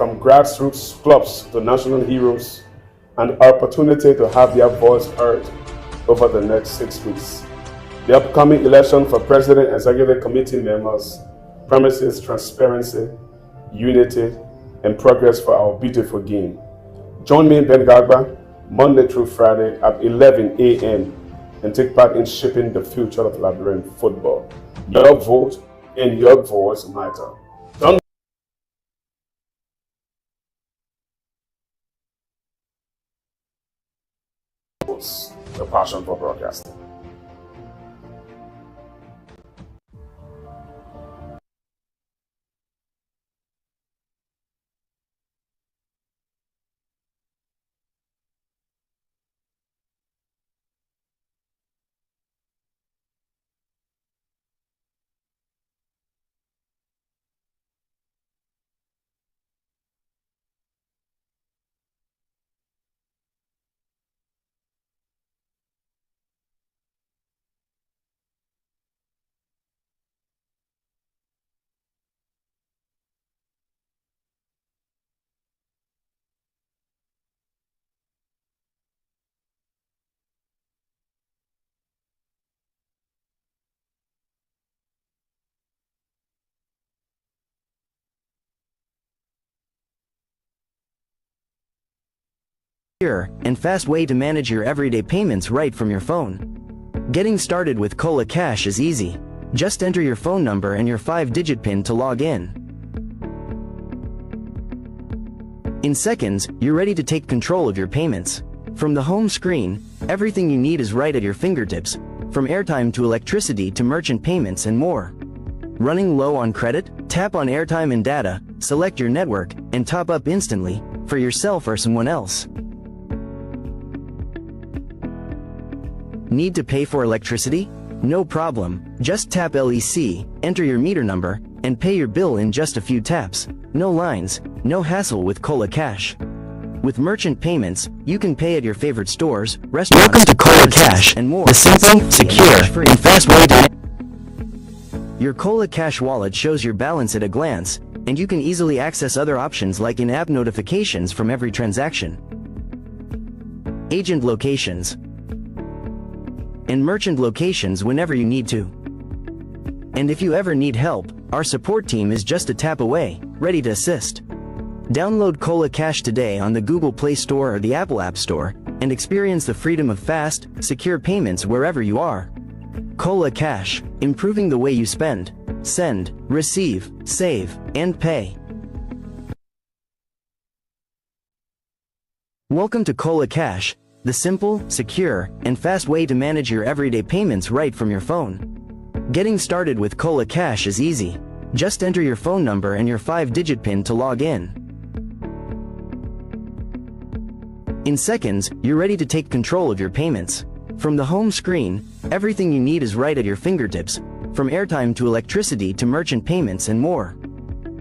from grassroots clubs to national heroes, an opportunity to have their voice heard over the next 6 weeks. The upcoming election for President and Executive Committee members promises transparency, unity, and progress for our beautiful game. Join me, Ben Gagba, Monday through Friday at 11 a.m. and take part in shaping the future of Liberian football. Your vote and your voice matter. Don't lose the passion for broadcasting. And fast way to manage your everyday payments right from your phone. Getting started with Cola Cash is easy. Just enter your phone number and your 5-digit PIN to log in. In seconds, you're ready to take control of your payments. From the home screen, everything you need is right at your fingertips, from airtime to electricity to merchant payments and more. Running low on credit? Tap on airtime and data, select your network, and top up instantly, for yourself or someone else. Need to pay for electricity? No problem. Just tap LEC, enter your meter number, and pay your bill in just a few taps. No lines, no hassle with Cola Cash. With merchant payments, you can pay at your favorite stores, restaurants, Welcome to Cola Cash, and more. the simple, secure, and fast way to... Your Cola Cash wallet shows your balance at a glance, and you can easily access other options like in-app notifications from every transaction, agent locations, and merchant locations whenever you need to. And if you ever need help, our support team is just a tap away, ready to assist. Download Cola Cash today on the Google Play Store or the Apple App Store, and experience the freedom of fast, secure payments wherever you are. Cola Cash, improving the way you spend, send, receive, save, and pay. Welcome to Cola Cash, the simple, secure, and fast way to manage your everyday payments right from your phone. Getting started with Cola Cash is easy. Just enter your phone number and your 5-digit PIN to log in. In seconds, you're ready to take control of your payments. From the home screen, everything you need is right at your fingertips, from airtime to electricity to merchant payments and more.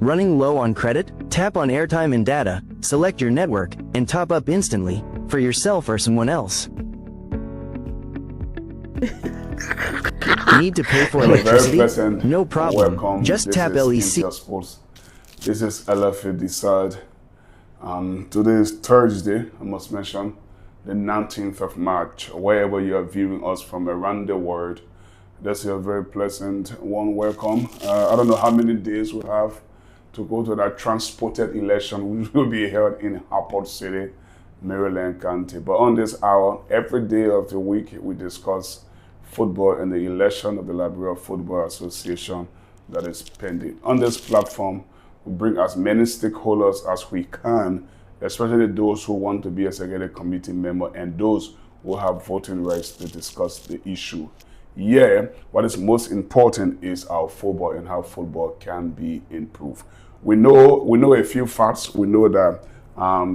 Running low on credit? Tap on airtime and data, select your network, and top up instantly, for yourself or someone else. Need to pay for electricity? No problem. Welcome. Just tap LEC. This is Lfa Decides. Today is Thursday, I must mention, the 19th of March. Wherever you are viewing us from around the world, that's a very pleasant warm welcome. I don't know how many days we have to go to that transported election, which will be held in Hartford City, Maryland County. But on this hour, every day of the week, we discuss football and the election of the Liberia Football Association that is pending. On this platform, we bring as many stakeholders as we can, especially those who want to be a executive committee member and those who have voting rights to discuss the issue. Yeah, what is most important is our football and how football can be improved. We know a few facts. We know that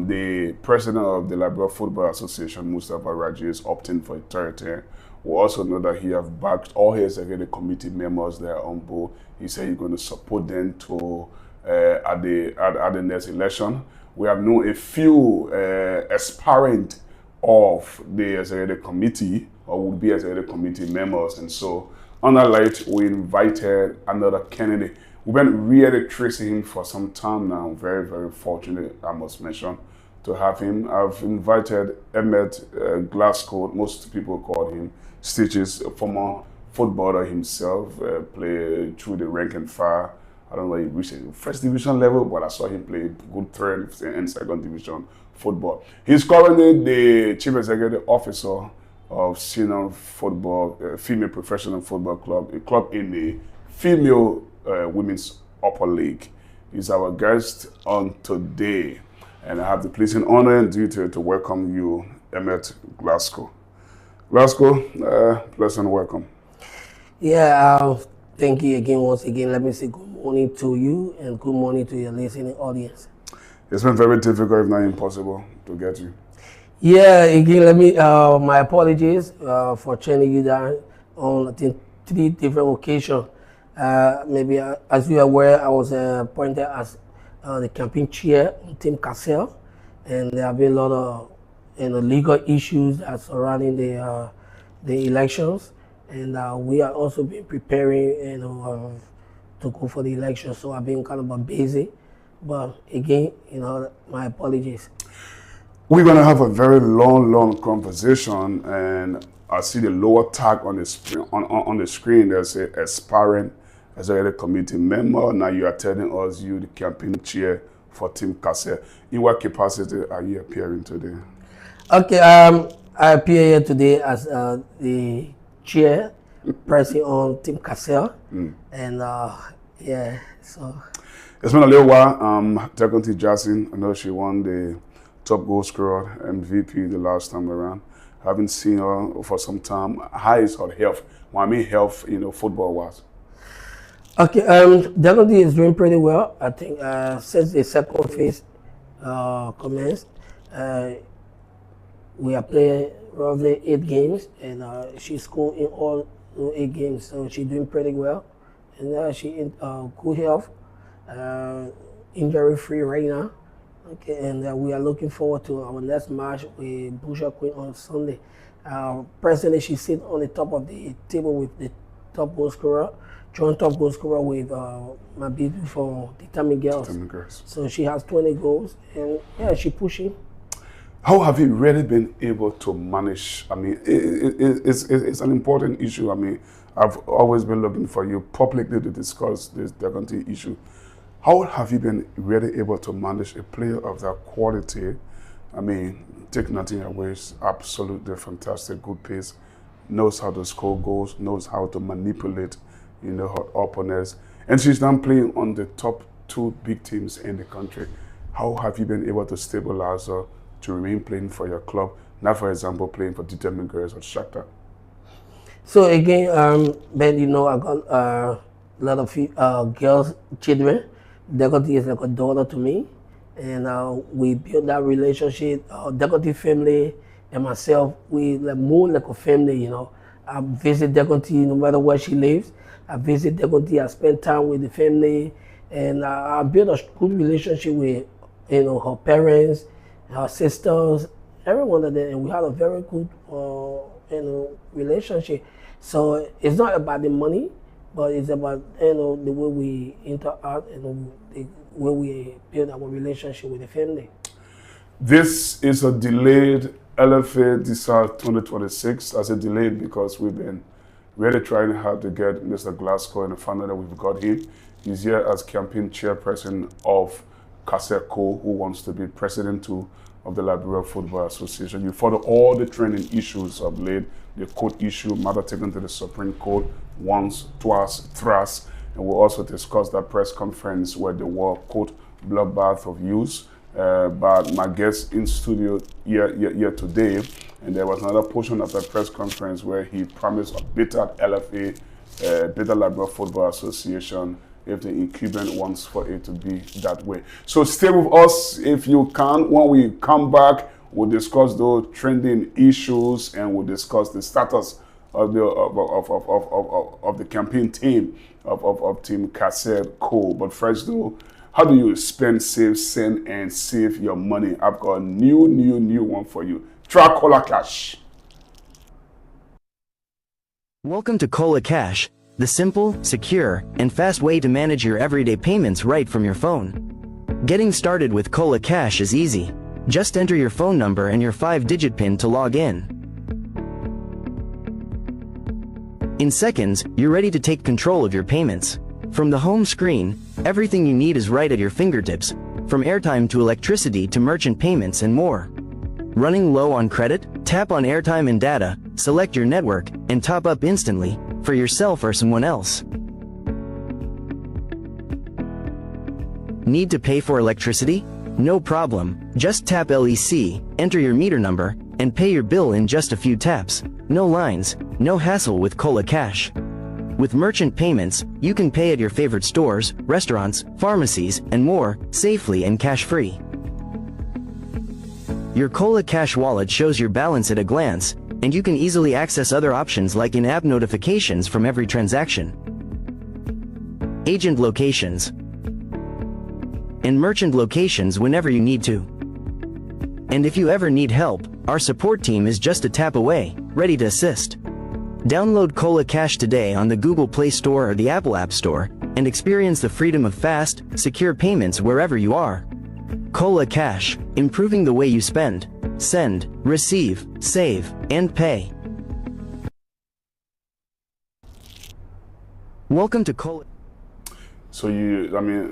the president of the Liberia Football Association, Mustafa Raji, is opting for a third term. We also know that he has backed all his executive committee members that are on board. He said he's going to support them to at the next election. We have known a few aspirant of the executive committee or would be executive committee members, and so on that light, we invited another candidate. We've been really tracing him for some time now. Very, very fortunate, I must mention, to have him. I've invited Emmett Glasgow. Most people call him Stitches, a former footballer himself, played through the rank and file. I don't know if he reached the first division level, but I saw him play good third and second division football. He's currently the chief executive officer of senior football, female professional football club, a club in the female women's upper league. He's our guest on today, and I have the pleasing honor and duty to welcome you, Emmett Glasgow. Glasgow, pleasant welcome. Yeah, thank you again, once again. Let me say good morning to you and good morning to your listening audience. It's been very difficult, if not impossible, to get you. Yeah, again, let me, my apologies for turning you down on, I think, 3 different occasions. Maybe, as you are aware, I was appointed as the campaign chair on Team Cassell, and there have been a lot of legal issues that surrounding the elections. And we are also been preparing, to go for the election. So I've been kind of busy, but again, my apologies. We're gonna have a very long conversation, and I see the lower tag on the on the screen. There's a aspiring executive committee member. Now you are telling us you the campaign chair for Team Cassell. In what capacity are you appearing today? Okay, I appear here today as the chair person on Team Cassell, and yeah, so it's been a little while. Definitely Jackson, I know she won the top goal scorer MVP the last time around. Haven't seen her for some time. How is her health? When I mean health, football wise. Okay, Definitely is doing pretty well. I think since the second phase commenced, we are playing roughly 8 games, and she scored in all 8 games, so she's doing pretty well. And she in good health, injury free right now. Okay, and we are looking forward to our next match with Boucher Queen on Sunday. Presently, she sits on the top of the table with the top goal scorer, joint top goal scorer with my beautiful Determined Girls. So she has 20 goals, and yeah, she's pushing. How have you really been able to manage? I mean, it's an important issue. I mean, I've always been looking for you publicly to discuss this dignity issue. How have you been really able to manage a player of that quality? I mean, take nothing away, it's absolutely fantastic, good pace, knows how to score goals, knows how to manipulate, her opponents. And she's now playing on the top 2 big teams in the country. How have you been able to stabilize her to remain playing for your club, not, for example, playing for Determined Girls or Shakhtar? So again, Ben, I got a lot of girls, children. Decorative is like a daughter to me, and we built that relationship. Decorative family and myself, we like more like a family. I visit Decorative no matter where she lives. I visit Decorative, I spend time with the family, and I built a good relationship with her parents, her sisters, everyone of them, and we had a very good relationship. So it's not about the money, but it's about the way we interact and the way we build our relationship with the family. This is a delayed Lfa Decides 2026. I say delayed because we've been really trying hard to get Mr. Glasgow, and the final that we've got him. He's here as campaign chairperson of Cassell Co, who wants to be president too of the Liberia Football Association. You follow all the training issues of late, the court issue, matter taken to the Supreme Court once, twice, thrice, and we'll also discuss that press conference where there were, quote, bloodbath of youth. But my guest in studio here today, and there was another portion of that press conference where he promised a better LFA, better Liberia Football Association, if the incumbent wants for it to be that way. So stay with us if you can. When we come back, we'll discuss those trending issues, and we'll discuss the status of the campaign team of Team Cassell Co. But first though, how do you spend, save, send, and save your money? I've got a new one for you. Try Cola Cash. Welcome to Cola Cash, the simple, secure, and fast way to manage your everyday payments right from your phone. Getting started with Cola Cash is easy. Just enter your phone number and your 5-digit PIN to log in. In seconds, you're ready to take control of your payments. From the home screen, everything you need is right at your fingertips, from airtime to electricity to merchant payments and more. Running low on credit? Tap on airtime and data, select your network, and top up instantly, for yourself or someone else. Need to pay for electricity? No problem, just tap LEC, enter your meter number, and pay your bill in just a few taps. No lines, no hassle with Cola Cash. With merchant payments, you can pay at your favorite stores, restaurants, pharmacies, and more, safely and cash-free. Your Cola Cash wallet shows your balance at a glance, and you can easily access other options like in-app notifications from every transaction. Agent locations and merchant locations whenever you need to. And if you ever need help, our support team is just a tap away, ready to assist. Download Cola Cash today on the Google Play Store or the Apple App Store, and experience the freedom of fast, secure payments wherever you are. Cola Cash, improving the way you spend, send, receive, save, and pay. Welcome to Cola. So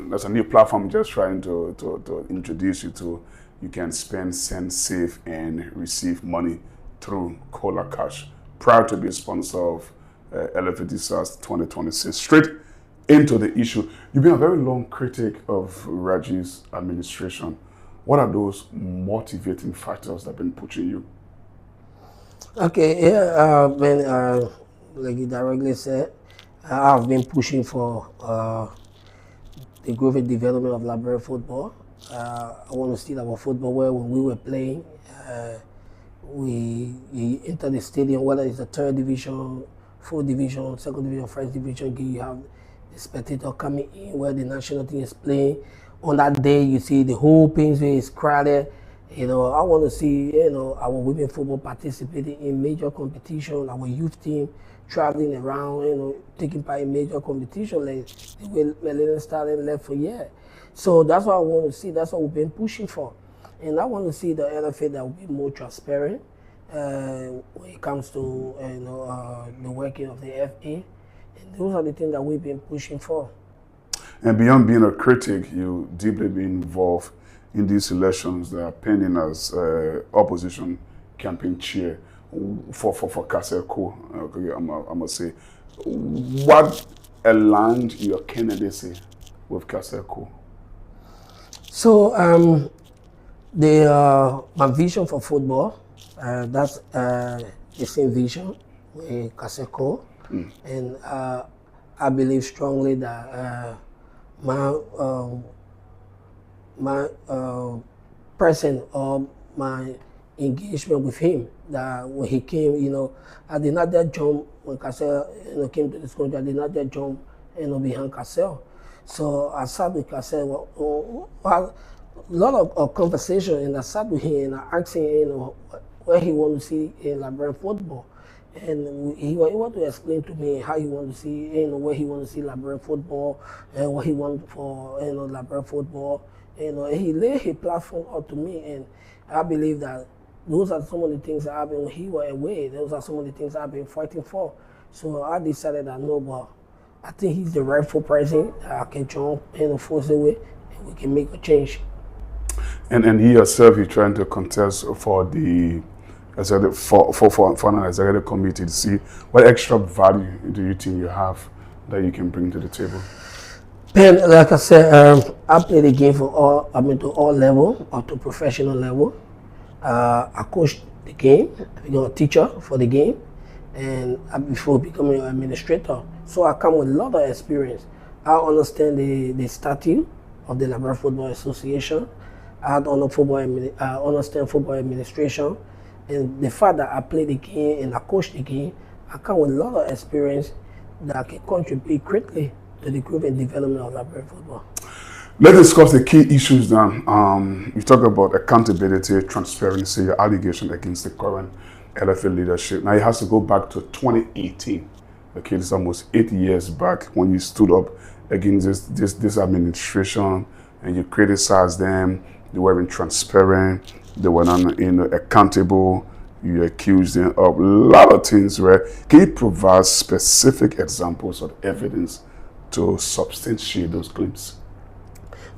that's a new platform just trying to introduce you to. You can spend, send, save, and receive money through Cola Cash. Proud to be a sponsor of Lfa Decides 2026. Straight into the issue. You've been a very long critic of Raji's administration. What are those motivating factors that have been pushing you? Okay, yeah, like you directly said, I've been pushing for the growth and development of Liberian football. I want to see our football where when we were playing, we enter the stadium, whether it's the third division, fourth division, second division, first division, you have the spectator coming in where the national team is playing. On that day, you see the whole Painsway is crowded. You know, I want to see, our women football participating in major competition, our youth team traveling around, taking part in major competition like the way Millennium Stallion left for year. So that's what I want to see. That's what we've been pushing for. And I want to see the LFA that will be more transparent when it comes to the working of the FA. And those are the things that we've been pushing for. And beyond being a critic, you deeply been involved in these elections that are pending as opposition campaign chair for Kaseko. I must say, what aligned your candidacy with Kaseko? So my vision for football, that's the same vision with Kaseko, and I believe strongly that my person or my engagement with him, that when he came, I did not just jump when Cassell came to this country. I did not just jump behind Cassell. So I sat with Cassell, a lot of conversation, and I sat with him and I asked him where he want to see in Liberian football. And he want to explain to me how he want to see, where he want to see Liberian football, and what he want for, Liberian football. And he laid his platform out to me, and I believe that those are some of the things that I've been, when he was away, those are some of the things I've been fighting for. So I decided that no, but I think he's the rightful person. I can jump force away, and we can make a change. And he yourself, you're trying to contest for the for an executive committee to see what extra value do you think you have that you can bring to the table? Ben, like I said, I play the game to all level, up to professional level. I coach the game, a teacher for the game, and before becoming an administrator. So I come with a lot of experience. I understand the statute of the Liberian Football Association. I understand football administration. And the fact that I play the game and I coach the game, I come with a lot of experience that can contribute greatly to the growth and development of Liberian football. Let's discuss the key issues then. You talk about accountability, transparency, your allegation against the current LFA leadership. Now it has to go back to 2018 Okay, this is almost 8 years back when you stood up against this administration and you criticized them. They weren't transparent. They were not accountable. You accused them of a lot of things, right? Can you provide specific examples of evidence to substantiate those claims?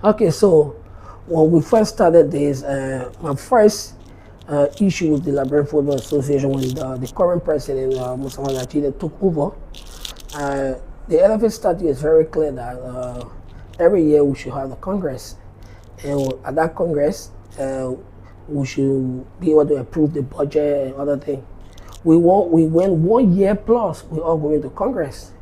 Okay, so when we first started this, my first issue with the Liberian Football Association when the current president, Mustafa Najide, took over. The LFA statute is very clear that every year we should have the Congress. And at that Congress, we should be able to approve the budget and other things. We went 1 year plus, we all going to Congress.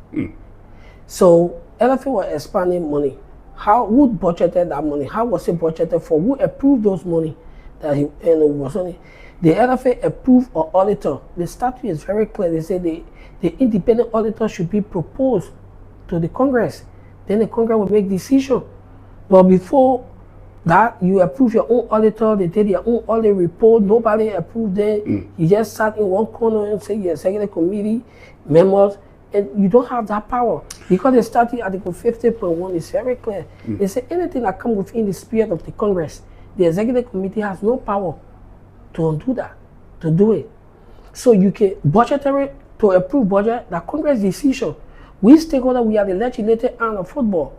So LFA was expanding money. Who budgeted that money? How was it budgeted for? Who approved those money? That was only the LFA approved an auditor. The statute is very clear. They say the independent auditor should be proposed to the Congress. Then the Congress will make decision. But before that, you approve your own auditor. They did their own audit report. Nobody approved them. You just sat in one corner and say your executive committee members, and you don't have that power because the statute Article 50.1 is very clear. They say anything that comes within the sphere of the Congress, the executive committee has no power to undo that, to do it. So you can budgetary to approve budget, the Congress decision. We stakeholder, we are the legislative arm of football.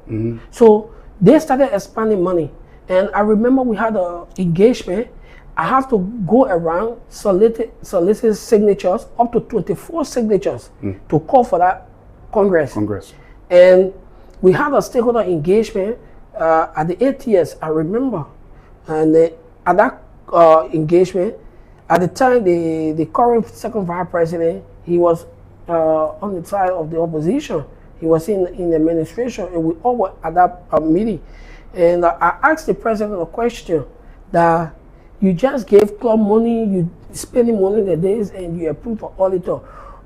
So they started expanding money. And I remember we had an engagement. I have to go around solicit signatures, up to 24 signatures to call for that Congress. And we had a stakeholder engagement at the ATS, I remember. And at that engagement, at the time, the current second vice president, he was on the side of the opposition. He was in the administration, and we all were at that meeting. And I asked the president a question that you just gave club money, you spending money in the days, and you approved an auditor.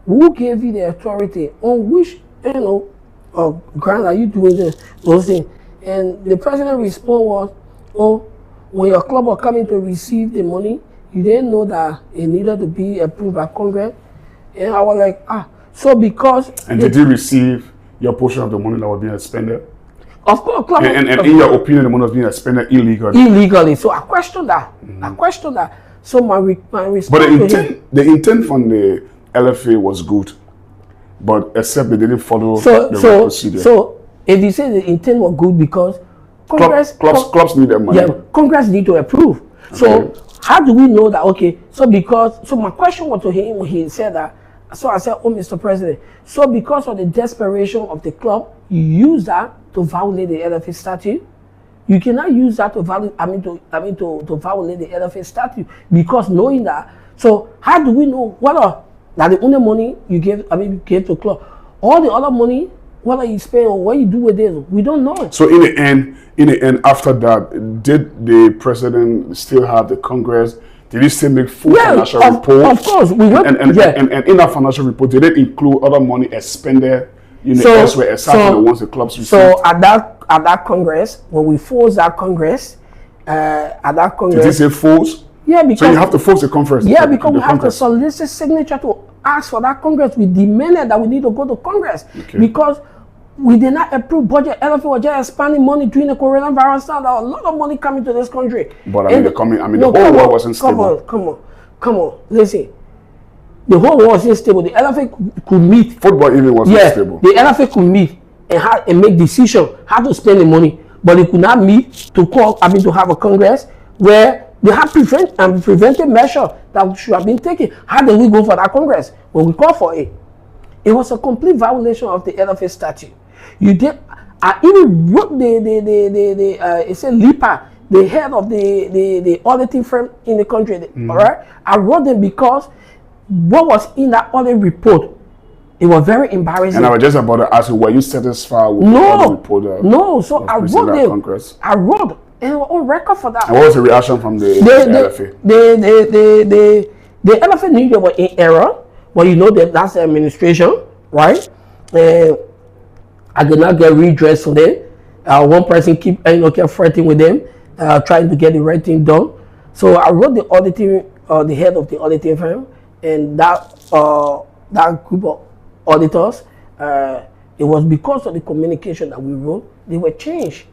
Who gave you the authority? On which ground are you doing those things? And the president response was, "Oh, when your club was coming to receive the money, you didn't know that it needed to be approved by Congress." And I was like, so because... And did you receive your portion of the money that was being expended? Of course, club. And in your opinion, the money was being expended illegally? Illegally. So I questioned that. So my response But the intent from the LFA was good, but except they didn't follow the right procedure. So if you say the intent was good because clubs need their money. Yeah, Congress need to approve. Okay. So how do we know that? Okay, so my question was to him when he said that. So I said, "Oh, Mr. President, so because of the desperation of the club, you use that to violate the LFA statute? You cannot use that to violate the LFA statute because knowing that. So how do we know that the only money you gave to club, all the other money, what you spend or what you do with it, we don't know." So in the end, after that, did the president still have the Congress? Did he still make full financial report? Of course, we went. And in that financial report, did it include other money expended elsewhere aside from the ones the clubs received? So at that Congress, when we forced that Congress, did he say force? Yeah, because so you have to force the conference. Yeah, because we have to solicit signature to ask for that Congress. We demanded that we need to go to Congress because we did not approve budget. LFA was just expanding money during the coronavirus. Now there was a lot of money coming to this country. But the whole world wasn't stable. Come on, listen. The whole world wasn't stable. The LFA could meet. Football even wasn't stable. The LFA could meet and make decision how to spend the money, but they could not meet to have a Congress where they have preventive measure that should have been taken. How did we go for that Congress when we called for it? It was a complete violation of the LFA statute. I even wrote it said Lfa, the head of the auditing firm in the country. All right, I wrote them because what was in that audit report, it was very embarrassing. And I was just about to ask you, were you satisfied with the audit report? No. So I wrote them. Congress? I wrote, and on record for that. And what was the reaction from the LFA? The LFA knew they were in error. Well, you know that's the administration, right? I did not get redress for them. One person kept flirting with them, trying to get the right thing done. So I wrote the head of the auditing firm, and that group of auditors. it was because of the communication that we wrote, they were changed.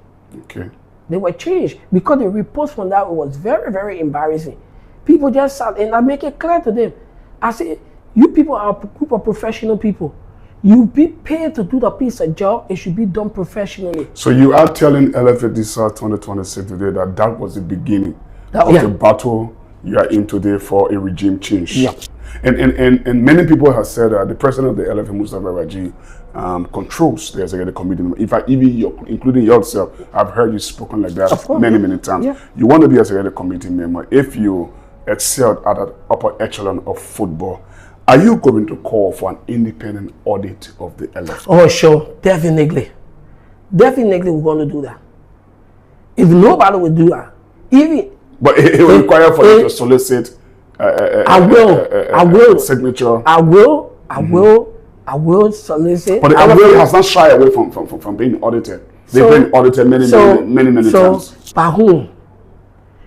Okay. They were changed because the reports from that was very, very embarrassing. People just sat and I make it clear to them. I say, you people are a group of professional people. You be paid to do the piece of job. It should be done professionally. So you are telling Lfa Decides 2026 today that that was the beginning of yeah. the battle you are in today for a regime change. Yeah. And many people have said that the president of the LFA, Mustafa Raji, controls the executive committee. In fact, even including yourself, I've heard you spoken like that many times. Yeah. You want to be a executive committee member if you excelled at an upper echelon of football. Are you going to call for an independent audit of the LFA? Oh, sure, definitely. Definitely, we're going to do that. If nobody will do that, even. But it will require for you to solicit. I will. Signature. I will solicit. But the LFA has not shied away from being audited. They've been audited many times. By whom?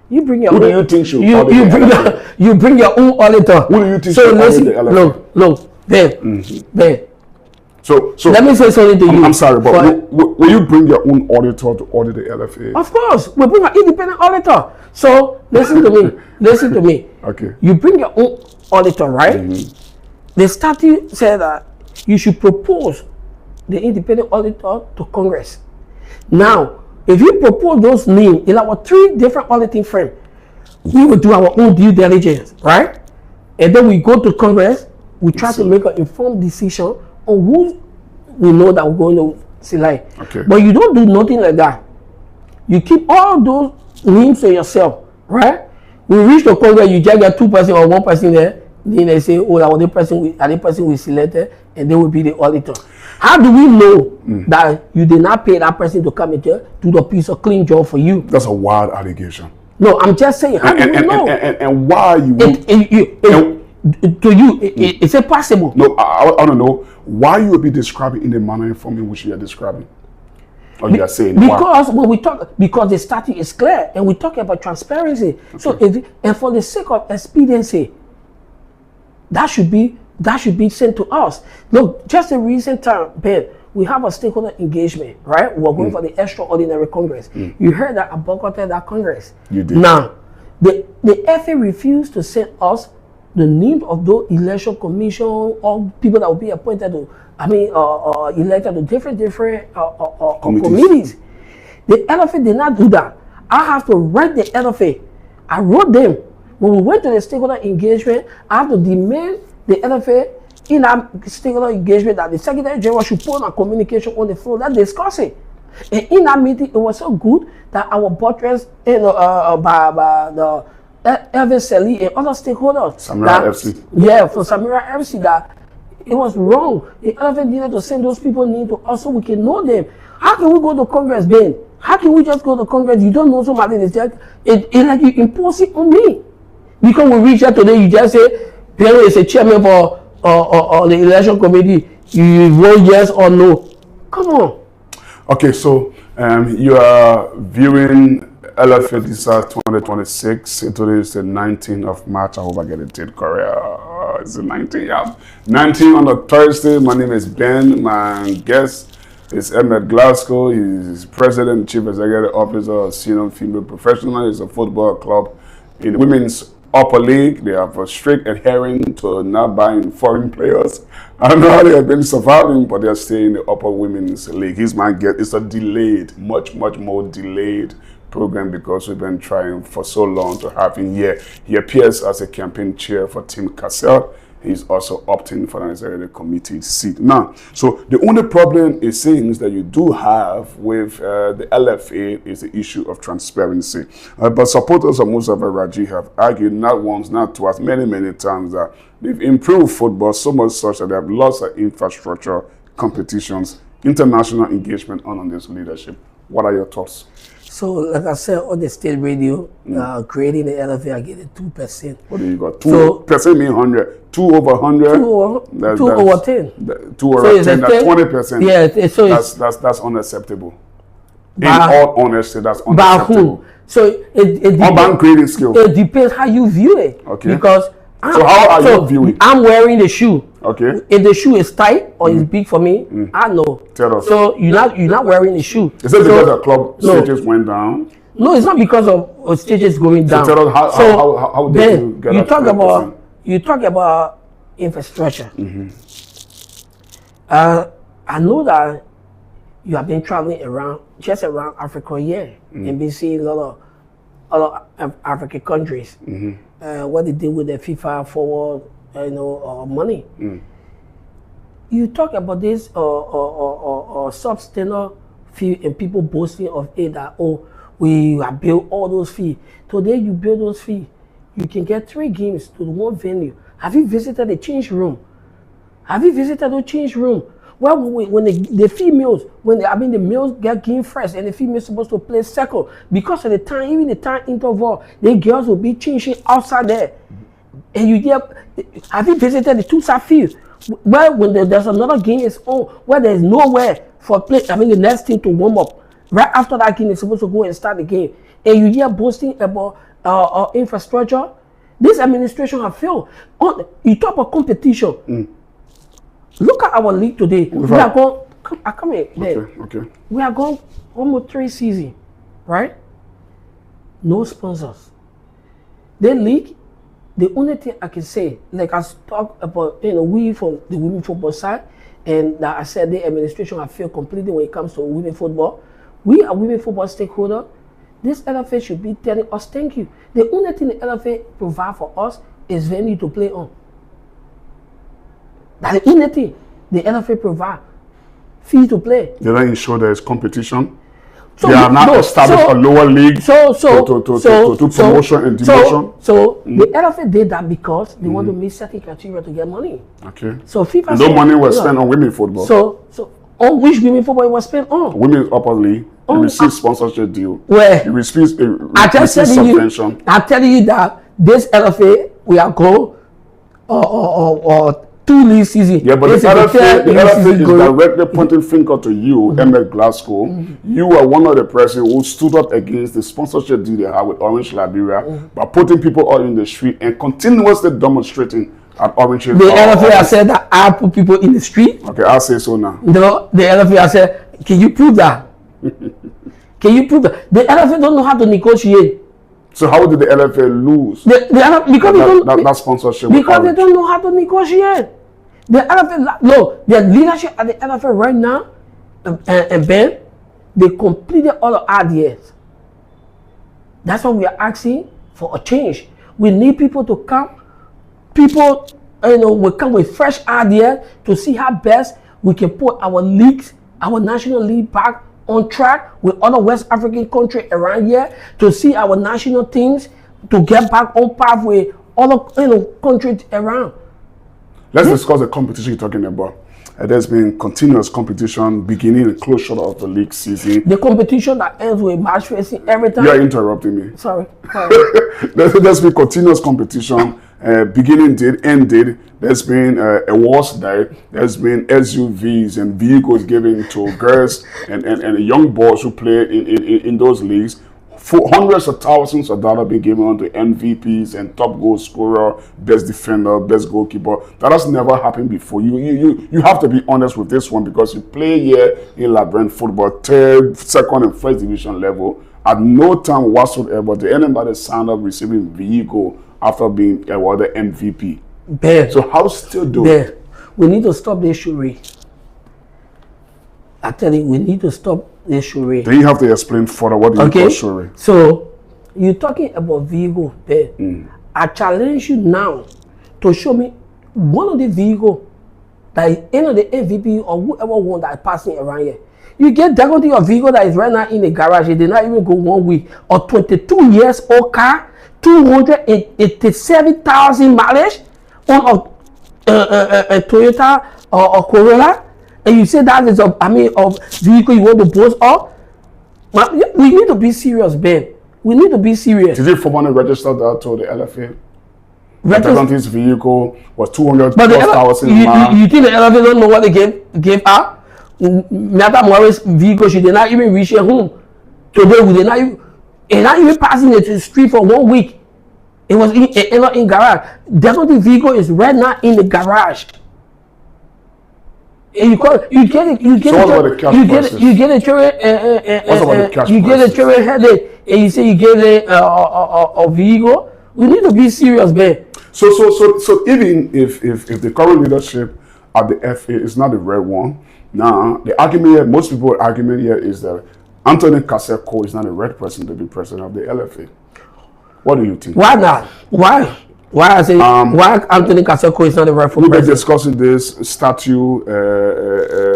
You bring your Who own. do you think should audit the LFA? You bring your own auditor. Who do you think should audit the LFA? Look, Ben. So let me say something to you. I'm sorry, but will you bring your own auditor to audit the LFA? Of course, we bring an independent auditor. So listen to me. Listen to me. Okay. You bring your own auditor, right? The statute said that you should propose the independent auditor to Congress. Now, if you propose those names in our 3 different auditing firms, we will do our own due diligence, right? And then we go to Congress, we try to make an informed decision on who we know that we're going to select. Okay. But you don't do nothing like that. You keep all those names to yourself, right? We reach the Congress, you just get 2 person or 1 person there, then they say, oh, that was the person we selected, and they will be the auditor. How do we know that you did not pay that person to come and do the piece of clean job for you? That's a wild allegation. No, I'm just saying, how do we know? And why you is it possible? No, I want to know why you will be describing in the manner and form in which you are describing. Or you are saying because why? when we talk, because the statute is clear and we talk about transparency. Okay. So and for the sake of expediency, that should be sent to us. Look, just in recent time, Ben, we have a stakeholder engagement, right? We're going for the extraordinary Congress. You heard that I boycotted that Congress. You did. Now, the FA refused to send us the name of those election commission or people that will be appointed to, elected to different committees. The LFA did not do that. I have to write the LFA. I wrote them. When we went to the stakeholder engagement, I have to demand the LFA in that stakeholder engagement that the Secretary General should put on communication on the floor that discuss it. And in that meeting, it was so good that our buttress, by the Elvis and other stakeholders. Samira FC. Yeah, for Samira FC, that it was wrong. The LFA needed to send those people name to us so we can know them. How can we go to Congress, Ben? How can we just go to Congress? You don't know somebody. It's like you impose it on me. Because we reach out today, you just say, Pedro is a chairman for the election committee. You vote yes or no. Come on. Okay, so you are viewing Lfa Decides 2026. Today is the 19th of March. I hope I get it date correct. It's the 19th, yeah. 19th on a Thursday. My name is Ben. My guest is Emmett Glasgow. He's President and Chief Executive Officer of Senior Female Professional. It's a football club in women's upper league. They have a strict adhering to not buying foreign players. I know how they have been surviving, but they're staying in the upper women's league. He's my guest. It's a delayed, much more delayed program because we've been trying for so long to have him here. He appears as a campaign chair for Team Cassell. He's also opting for an executive committee seat. Now, so the only problem it seems that you do have with the LFA is the issue of transparency. But supporters of Mustafa Raji have argued not once, not twice, many times that they've improved football so much such that they have lost their infrastructure, competitions, international engagement on this leadership. What are your thoughts? So, like I said, on the state radio, creating the LFA, I get it 2%. What do you got? 2% mean 100. 2 over 100? 2 over 10. 2 over 10, that's 20%. Yeah, so that's unacceptable. In all honesty, that's unacceptable. By who? So it Urban creating skill. It depends how you view it. Okay. Because So how are you viewing? I'm wearing the shoe. Okay. If the shoe is tight or is big for me, I know. Tell us. So you're not wearing the shoe. Is it because the club stages went down? No, it's not because of stages going down. So tell us how did you get you talk about infrastructure. I know that you have been traveling around Africa here and been seeing a lot of African countries. What they did with the FIFA forward, money. You talk about this substandard fee and people boasting of it that we have built all those fees. Today you build those fees, you can get 3 games to one venue. Have you visited the change room? Have you visited the change room? Well, when the females, the males get game first and the females supposed to play second, because of the time, even the time interval, the girls will be changing outside there. And have you visited the two-side field? Well, when there's another game is on, where there's nowhere for the next team to warm up. Right after that game, they're supposed to go and start the game. And you hear boasting about infrastructure. This administration have failed. You talk about competition. Look at our league today. We are going. Come here. Okay. We are going almost 3 seasons, right? No sponsors. The league. The only thing I can say, like I talk about, we from the women football side, and that I said the administration have failed completely when it comes to women football. We are women football stakeholder. This LFA should be telling us thank you. The only thing the LFA provide for us is venue to play on. That's the only thing the LFA provide. Fee to play. They don't ensure there is competition. So they have not established a lower league to do promotion and demotion. The LFA did that because they want to meet certain criteria to get money. Okay. So FIFA and no money was spent on women football. So on which women football was spent on? Women's upper league. You receive sponsorship deal. Where? You receive subvention. I'm telling you that this LFA we are going 2 league season. Yeah, but the LFA is directly pointing finger to you, Emmett Glasgow. You are one of the person who stood up against the sponsorship deal they have with Orange Liberia by putting people out in the street and continuously demonstrating at Orange. The LFA has said that I put people in the street. Okay, I'll say so now. No, the LFA has said, can you prove that? Can you prove that? The LFA don't know how to negotiate. So how did the LFA lose? That sponsorship. Because they don't know how to negotiate. The LFA, the leadership at the LFA right now, and Ben, they completed all the ideas. That's why we are asking for a change. We need people to come. People, will come with fresh ideas to see how best we can put our leagues, our national league back on track with other West African countries around here, to see our national teams to get back on path with other countries around. Let's discuss the competition you're talking about. There's been continuous competition beginning and closure of the league season. The competition that ends with match racing every time. You are interrupting me. Sorry. There's been continuous competition. Beginning date, end date. There's been awards day. There's been SUVs and vehicles given to girls and young boys who play in those leagues. Hundreds of thousands of dollars being given on to MVPs and top goal scorer, best defender, best goalkeeper. That has never happened before. You have to be honest with this one, because you play here in Labyrinth football, 3rd, 2nd, and 1st division level. At no time whatsoever did anybody sign up receiving vehicle after being awarded MVP. Ben, so how still do Ben, we need to stop this charade. I tell you, we need to stop this charade. Then you have to explain further what you call charade. So you're talking about vehicle, Ben. I challenge you now to show me one of the vehicle that is any of the MVP or whoever one that is passing around here. You get that your vehicle that is right now in the garage, it did not even go 1 week, or 22 years old car, 287,000 mileage on a Toyota or Corolla, and you say that is of vehicle you want to boast of. We need to be serious, Ben. We need to be serious. Did you formally register that to the LFA? This vehicle was 200,000 miles. You think the LFA don't know what they gave out? Madam Morris vehicle, she did not even reach her home. Today we did not even passing the street for 1 week. It was in garage. Definitely vehicle is right now in the garage. And you get it. You get So it. what about the cash You prices? get a children. What's about the cash You get a prices? children headache, and you say you get a vehicle. We need to be serious, man. So even if the current leadership at the FA is not the right one, now the argument here, most people's argument here is that Anthony Kaseko is not the right person to be president of the LFA. What do you think? Why not? Why? Why I say why Anthony Kaseko is not the rightful We've been president? discussing this statute,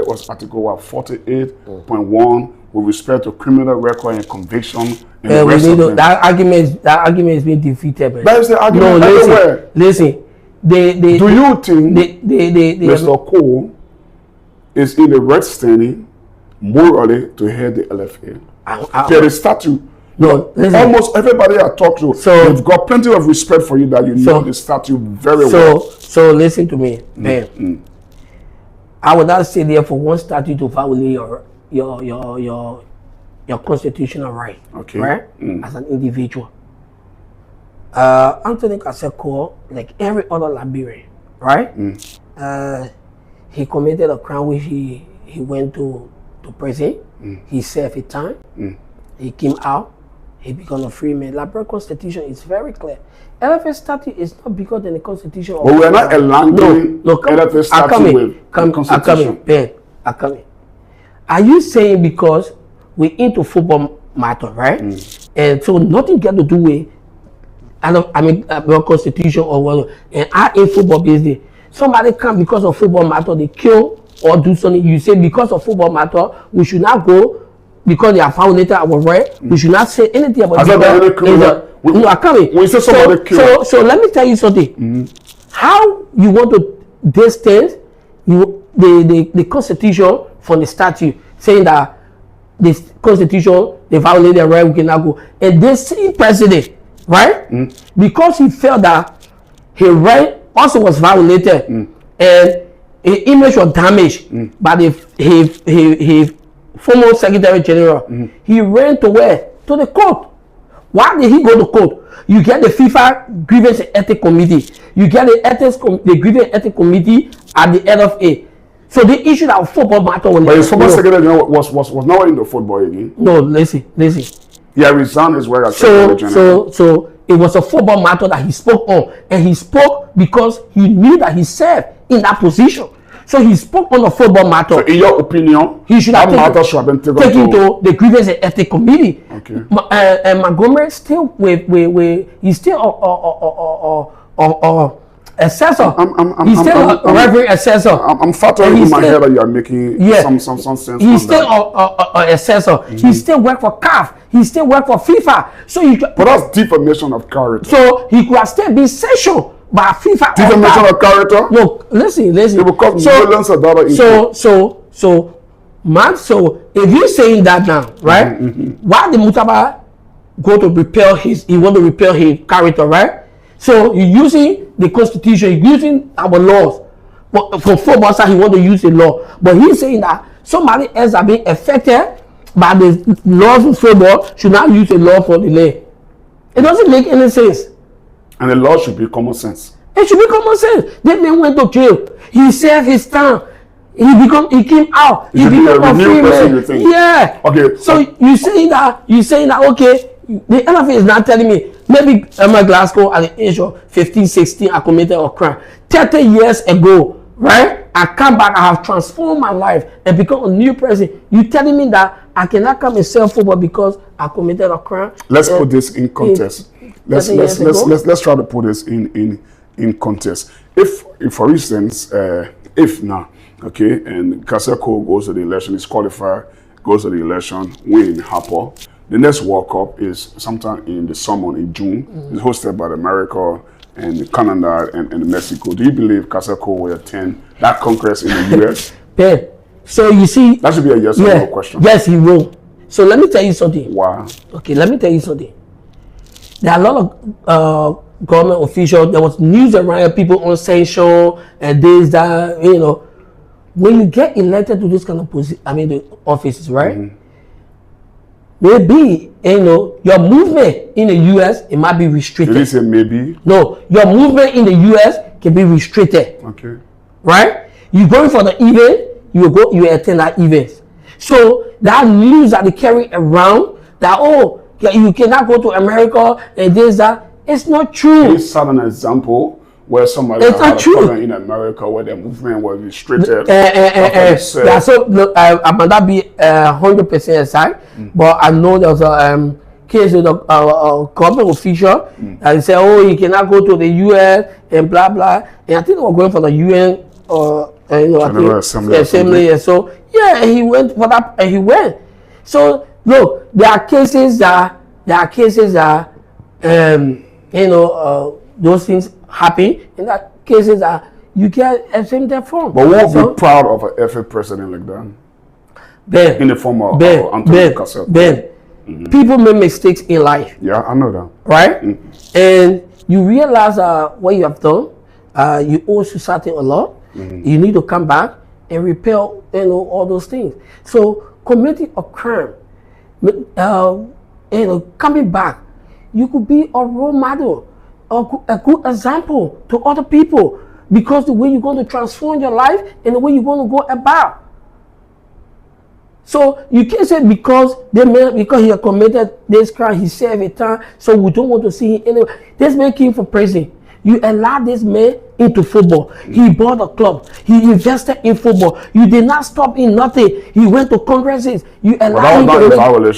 what's article 48.1 with respect to criminal record and conviction and the We rest need of to, them. that argument is being defeated, man. That is the argument No, everywhere. listen. Do you think They Mr. Cole is in the right standing morally to head the LFA? There is statute. No, listen. Almost everybody I talk to, So- they've got plenty of respect for you that you know the statute very well. So listen to me, man. I would not say there for one statute to violate your constitutional right. Okay. Right? As an individual. Anthony Kaseko, like every other Liberian, right? He committed a crime which he went to prison. He served his time. He came out. He became a free man. Liberian constitution is very clear. LFA statute is not bigger than the constitution. But we're not aligning LFA statute with the constitution. Ben, I come in. Are you saying because we into football matter, right? And so nothing got to do with constitution or whatever. And I in football business, somebody come because of football matter, they kill or do something. You say because of football matter, we should not go because they are found later our right. We should not say anything about As it. No, I come in. We say somebody killed. So let me tell you something. How you want to distance the constitution from the statute, saying that the constitution they violate their right, we cannot go. And this same president, right? Because he felt that his right also was violated and his image was damaged by his former Secretary General. He ran to where? To the court. Why did he go to court? You get the FIFA Grievance and Ethics Committee. You get the Grievance and Ethics Committee at the head of it. So they issued our football matter. But his former Secretary General was not in the football again. No, listen. He resigned his work as Secretary General. So it was a football matter that he spoke on. And he spoke because he knew that he served in that position. So he spoke on the football matter. So in your opinion, he should have matter should have been taken to the Grievance and Ethics Committee. Okay. And Montgomery still he's still assessor. He's still a reverend assessor. I'm fattering in my head that you are making some sense. He's still an assessor. He still work for CAF. He still work for FIFA. So but that's defamation of character. So he could have still been censured by FIFA. Defamation of character? No, listen. It will cost millions of dollars. So if you're saying that now, right? Why did Mutaba go to repeal he want to repeal his character, right? So you're using the constitution, you're using our laws. But for football side, he want to use the law. But he's saying that somebody else are being affected by the laws of football should not use the law for the lay. It doesn't make any sense. And the law should be common sense. It should be common sense. That man went to jail. He served his time. He came out. He became a free man. Yeah. Okay. So you saying that okay, the LFA is not telling me maybe Emma Glasgow at the age of 15, 16, I committed a crime. 30 years ago, right? I come back, I have transformed my life and become a new person. You telling me that I cannot come and sell football because I committed a crime? Let's put this in context. Let's try to put this in context. If for instance, if now, okay, and Kaseko goes to the election, is qualified, goes to the election, win Harper. The next World Cup is sometime in the summer in June. It's hosted by America and Canada and Mexico. Do you believe Kaseko will attend that Congress in the US? Ben, so you see, that should be a yes or no question. Yes, he will. So let me tell you something. Wow. Okay, let me tell you something. There are a lot of government officials. There was news around people on censure and this, that, when you get elected to this kind of position, the offices, right? maybe, you know, your movement in the US, it might be restricted. Did you say maybe? No, your movement in the US can be restricted. Okay. Right? You going for the event, you attend that event. So that news that they carry around that, oh, you cannot go to America and this, that, it's not true. Please have an example where somebody It's had not a true. problem in America where their movement was restricted. Yeah, so look, I might not be 100% exact, but I know there's a case with a government official and said, oh, you cannot go to the US and blah blah. And I think they were going for the UN you know, I think assembly. And so yeah, he went for that and he went. So look, there are cases that you know, those things happen. In that cases that you can't exempt them from. But we will be proud of an FA president like that. Ben, In the form of Ben, Anthony Cassell. Ben, people make mistakes in life, Yeah, I know that. right? And you realize what you have done. You owe society a lot. You need to come back and repel, you know, all those things. So committing a crime, you know, coming back, you could be a role model, a good example to other people, because the way you're going to transform your life and the way you're going to go about. So you can't say because he had committed this crime, he served a time, so we don't want to see him anyway. This man came from prison. You allowed this man into football. He bought a club. He invested in football. You did not stop in nothing. He went to congresses. You allowed him to make,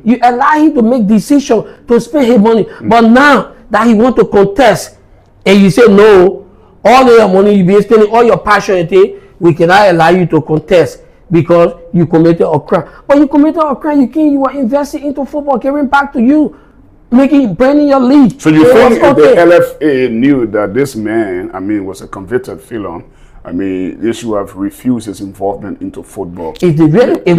you allow him to make decisions to spend his money. But now that he want to contest, and you say no, all your money you be spending, all your passion, we cannot allow you to contest because you committed a crime. But you committed a crime. You were investing into football, giving back to you, branding your league. So you think if the LFA knew that this man, I mean, was a convicted felon, I mean, they should have refused his involvement into football. If they really, it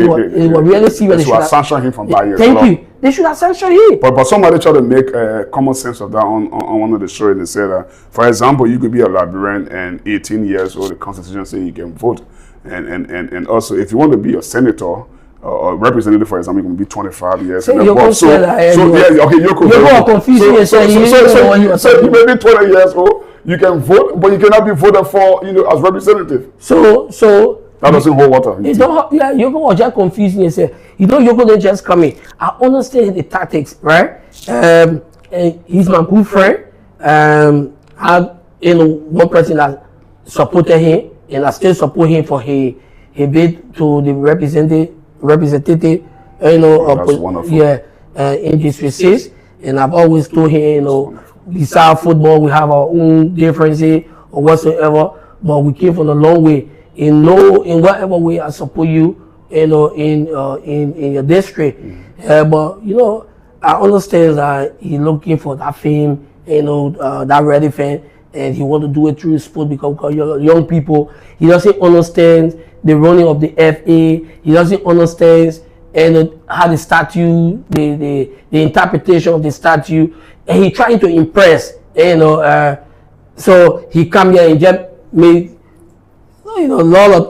was really serious, they should have sanctioned him from buying. Thank you. They should have sanctioned him. But somebody tried to make common sense of that on one of the shows. They said that, for example, you could be a librarian and 18 years old, the Constitution says you can vote. And also, if you want to be a senator, or representative, for example, you can be 25 years. So you're confused. So you may be 20 years old, you can vote, but you cannot be voted for, you know, as representative. So that doesn't hold water. You don't, yeah, you're going to just confuse yourself. You know, you're going to just come in. I understand the tactics, right? And he's my good friend. I, you know, one person that supported him, and I still support him for his bid to the representative, you know, that's wonderful. Yeah, in District 6. And I've always told him, you know, besides football, we have our own differences or whatsoever, but we came from a long way. In whatever way I support you, you know, in your district. But you know, I understand that he's looking for that fame, you know, that ready fame, and he want to do it through sport because you're young people. He doesn't understand the running of the FA. He doesn't understand how the statute, the interpretation of the statute, and he trying to impress, you know. So he come here and just made, you know,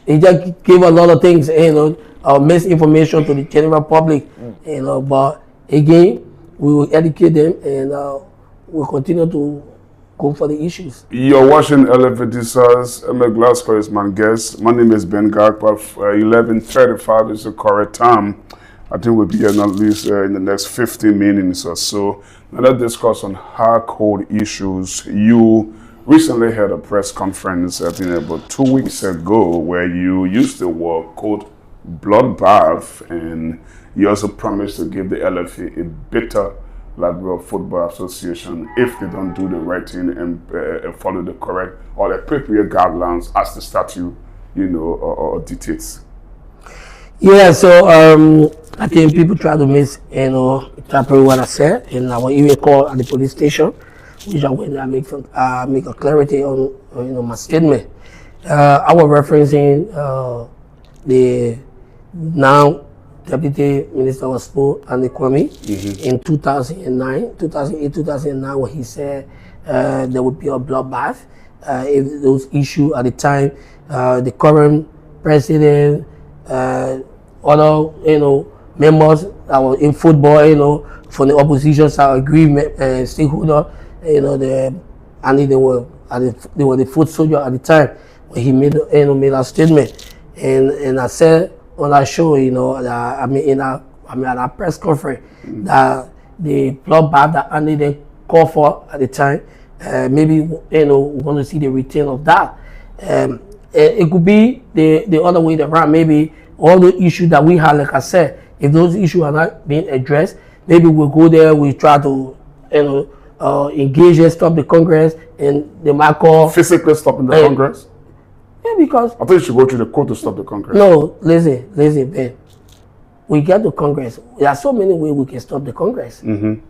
he just gave a lot of things, you know, misinformation to the general public, you know. But again, we will educate them and we'll continue to go for the issues. You're watching Lfa Decides. Emma Glasgow is my guest. My name is Ben Gagpa. 11:35 is the correct time. I think we'll be here at least in the next 15 minutes or so. Now let's discuss on hard cold issues. You recently had a press conference, I think about 2 weeks ago, where you used the word called bloodbath, and you also promised to give the LFA a bitter Liberal Football Association if they don't do the right thing and follow the correct or the appropriate guidelines as the statute, you know, or dictates. Yeah, so I think people try to interpret what I said, and I was even called at the police station, which I went and make a clarity on my statement. I was referencing the now Deputy Minister of Sport and Economy in 2008-2009, when he said there would be a bloodbath if those issues at the time. The current president, other members that were in football, you know, from the opposition side, agreement stakeholder, you know, and they were the foot soldier at the time when he made a statement, and I said on that show, you know, that at that press conference that the bloodbath that Andy then called for at the time, maybe you know we want to see the return of that. It could be the other way around. Maybe all the issues that we had, like I said, if those issues are not being addressed, maybe we'll go there. We try to engage and stop the Congress, and they might call physically stopping the Congress. Yeah, because I think you should go through the court to stop the Congress. No, listen, Ben. We get to Congress. There are so many ways we can stop the Congress. There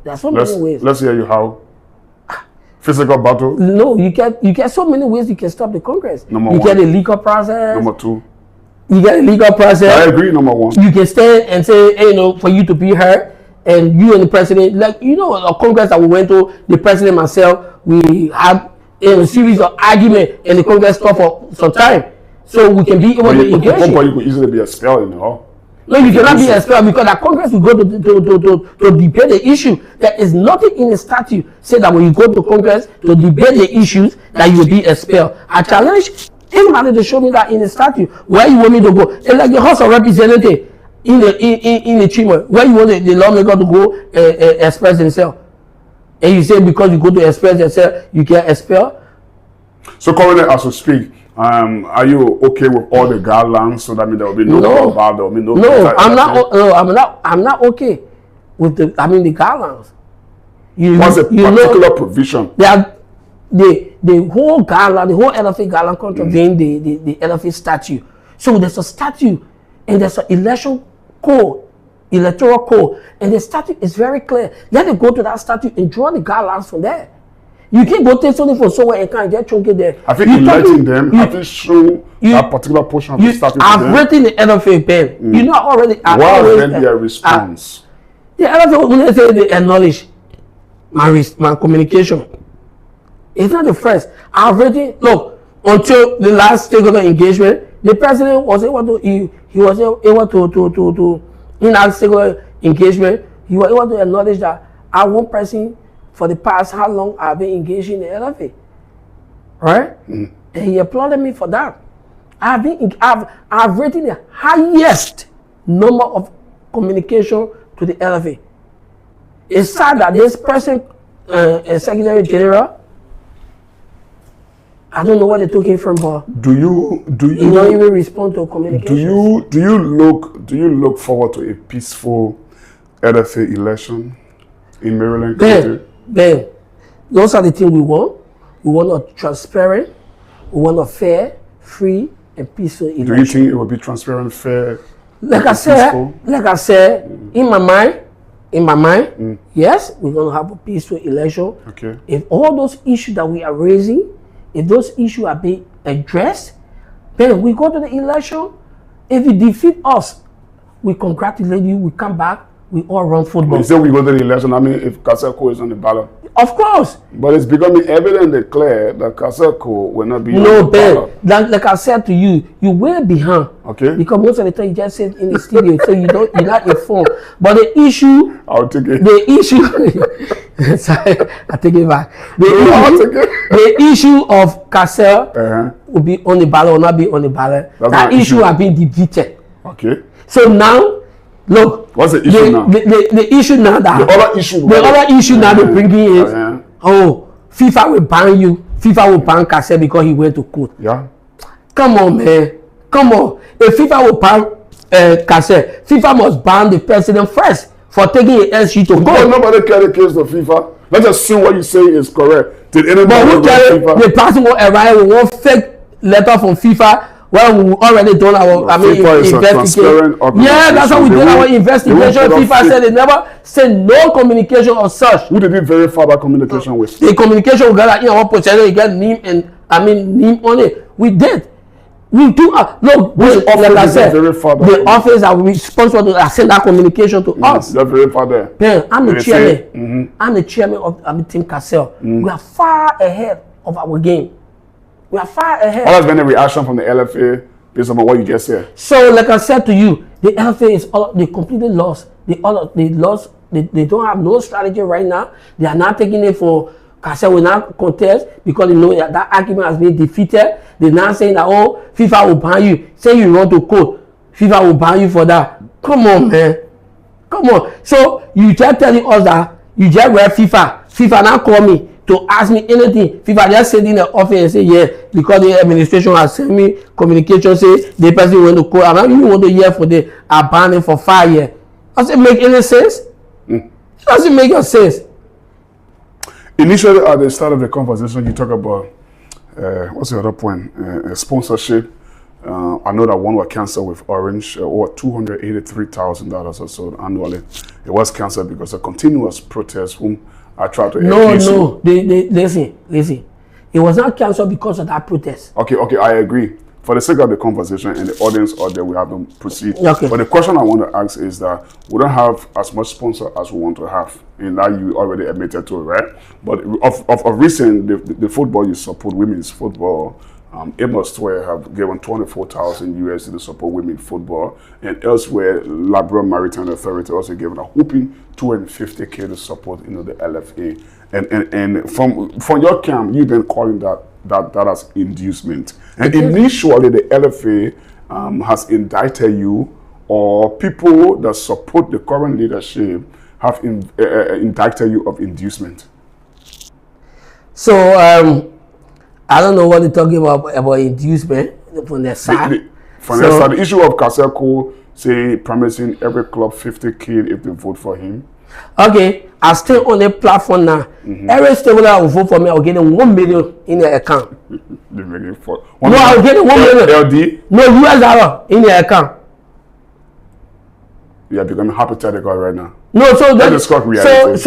are so many ways. Let's hear you how. Physical battle? No, you get so many ways you can stop the Congress. Number you one. Get a legal process. Number two. You get a legal process. I agree. Number one. You can stand and say, hey, you know, for you to be heard, and you and the president, like, you know, a Congress that we went to, the president and myself, we had a series of arguments, and the Congress stopped for some time, so we can be able to engage. At one point, you could easily be expelled in the hall. No, you cannot be expelled because the Congress will go to debate the issue. There is nothing in the statute say that when you go to Congress to debate the issues that you will be expelled. I challenge anybody to show me that in the statute where you want me to go. It's like the House of Representatives in the chamber where you want the lawmaker to go express themselves. And you say because you go to express yourself, you get expelled. So currently, as we speak, are you okay with all the guidelines? So that means there will be no bloodbath, there will be no. No, I'm not okay with the guidelines. What's a particular provision? The whole guideline, the whole LFA guideline contravene the LFA statute. So there's a statute and there's an electoral code, and the statute is very clear. Let it go to that statute and draw the guidelines from there. You can't go take something from somewhere and can't just chunk it there. I think enlightening them, I think show that particular portion of the statute. I've written the LFA pen. You know already. What has been their response? The LFA, when they say they acknowledge my communication, it's not the first. I've written, look, until the last stakeholder engagement, the president was able to, he was able to in that stakeholder engagement, he was able to acknowledge that I one person for the past how long I've been engaged in the LFA, right? And he applauded me for that. I've written the highest number of communication to the LFA. It's sad that this person, Secretary General, I don't know where they took it from, but do you he don't even respond to communication. Do you look forward to a peaceful LFA election in Maryland County? Ben, those are the things we want. We want a transparent, we want a fair, free, and peaceful election. Do you think it will be transparent, fair? Like I said, in my mind, yes, we're gonna have a peaceful election. Okay. If all those issues that we are raising, if those issues are being addressed, then we go to the election. If you defeat us, we congratulate you. We come back. We all run football. You say we go to the election. I mean, if Kaseko is on the ballot. Of course. But it's becoming evident and clear that Kaseko will not be on the ballot. Like I said to you, you're way behind. Okay. Because most of the time you just sit in the studio, so you're not informed. But the issue, I'll take it. The issue, sorry, I take it back. The issue of Kassel will be on the ballot or not be on the ballot. That issue has been defeated. Okay. So now, look. What's the issue now? The issue now that the other issue now they're bringing is FIFA will ban you. FIFA will ban Kassel because he went to court. Yeah. Come on, man. Come on. If FIFA will ban Kassel, FIFA must ban the president first for taking an SG to court. Nobody carry the case to FIFA. Let's assume what you say is correct. Did anybody? But who carry the person will arrive with one fake letter from FIFA? Well, we already done our investigation. Yeah, that's how we did our investigation. FIFA said they never sent no communication of such. Who did you verify that communication with? The communication we got in our possession, you get name name on it. We did. We do. Look, like I said, the office are responsible to send that communication to us. They're verified there. Ben, I'm the chairman. I'm the chairman of Team Kassel. We are far ahead of our game. We are far ahead. What has been the reaction from the LFA based on what you just said? So, like I said to you, The LFA is all they completely lost. They lost. They don't have no strategy right now. They are not taking it for Cassell will not contest because they know that argument has been defeated. They're now saying that FIFA will ban you. Say you want to code, FIFA will ban you for that. Come on, man. Come on. So you just telling us that you just read FIFA. FIFA now call me to ask me anything. FIFA just sit in the office and say, yeah, because the administration has sent me communication say the person want to call. I don't even want to hear for the banning for 5 years. Does it make any sense? It doesn't make any sense. Initially, at the start of the conversation, you talk about what's the other point? Sponsorship. I know that one was canceled with Orange, over $283,000 or so annually. It was canceled because of continuous protests whom I tried to No. Listen. It was not canceled because of that protest. Okay, I agree. For the sake of the conversation and the audience out there, we have to proceed. Okay. But the question I want to ask is that we don't have as much sponsor as we want to have. And that you already admitted to, right? But of recent, the football you support, women's football, Amos Square have given $24,000 to support women's football, and elsewhere, Labrador Maritime Authority also given a whooping $250K to support, the LFA. And from your camp, you've been calling that as inducement. And initially, the LFA has indicted you, or people that support the current leadership have indicted you of inducement. So I don't know what they're talking about inducement from their side. The issue of Kaseko say promising every club 50K if they vote for him. Okay, I stay on the platform now. Every stakeholder that will vote for me, I'll get 1 million in their account. They're making for I'll get 1 million. LD? No, US dollar in their account. You are becoming hypothetical right now. No, so let's discuss reality.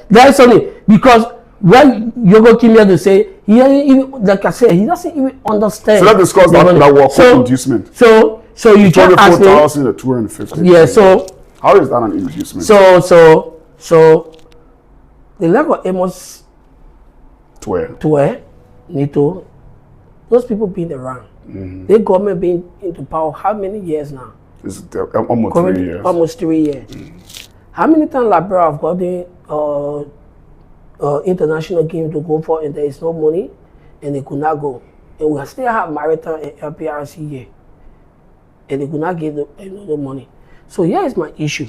That's something because when Yogo came here to say, like I said, he doesn't even understand. So let's discuss that work of inducement. So you just ask me. 24,000 to 250. Yeah. So how is that an inducement? So the level of Amos to need to those people being around. The government being into power how many years now? It's almost 3 years. Almost 3 years. How many times Liberia have got the international game to go for and there is no money and they could not go. And we still have Maritime and LPRC here. And they could not get the money. So here is my issue.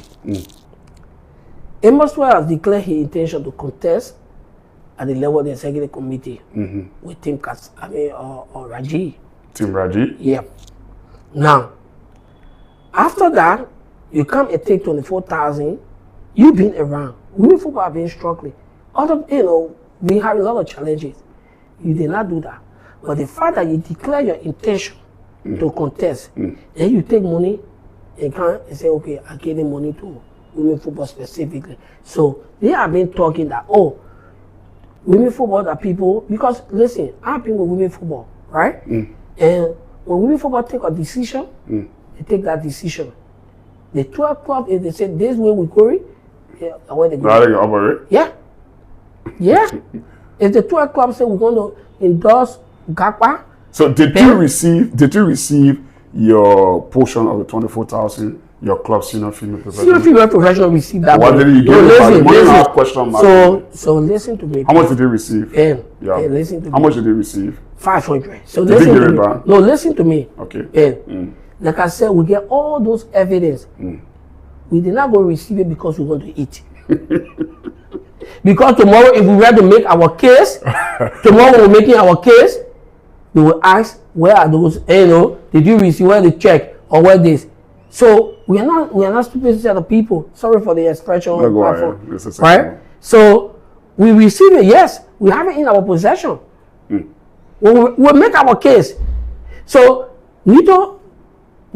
Amos has declared his intention to contest at the level of the executive committee with Team or Raji. Team Raji? Yeah. Now, after that, you come and take 24,000. You've been around. Women football have been struggling. We have a lot of challenges. You did not do that. But the fact that you declare your intention to contest, then you take money and come and say, okay, I'm giving money to women football specifically. So they have been talking that, women football are people, because listen, I've been with women football, right? And when women football take a decision, they take that decision. The 12 clubs, if they say this way we go, where they go. Yeah. Yeah. If the 12 clubs say we're going to endorse Gakpa. So did you receive your portion of the 24,000? Your club senior female professional? Senior female professional received that. What did you get? So listen to me. How much did they receive? Listen to me. How much did they receive? 500. So did listen they to give me. it back? No, listen to me. Okay. Like I said, we get all those evidence. We did not go receive it because we want to eat. Because tomorrow, if we were to make our case, tomorrow we're making our case, they will ask, where are those, did you receive, where the check, or where this? So we are not stupid set of people. Sorry for the expression on the platform. Right? So we receive it, yes, we have it in our possession. We'll make our case. So Nito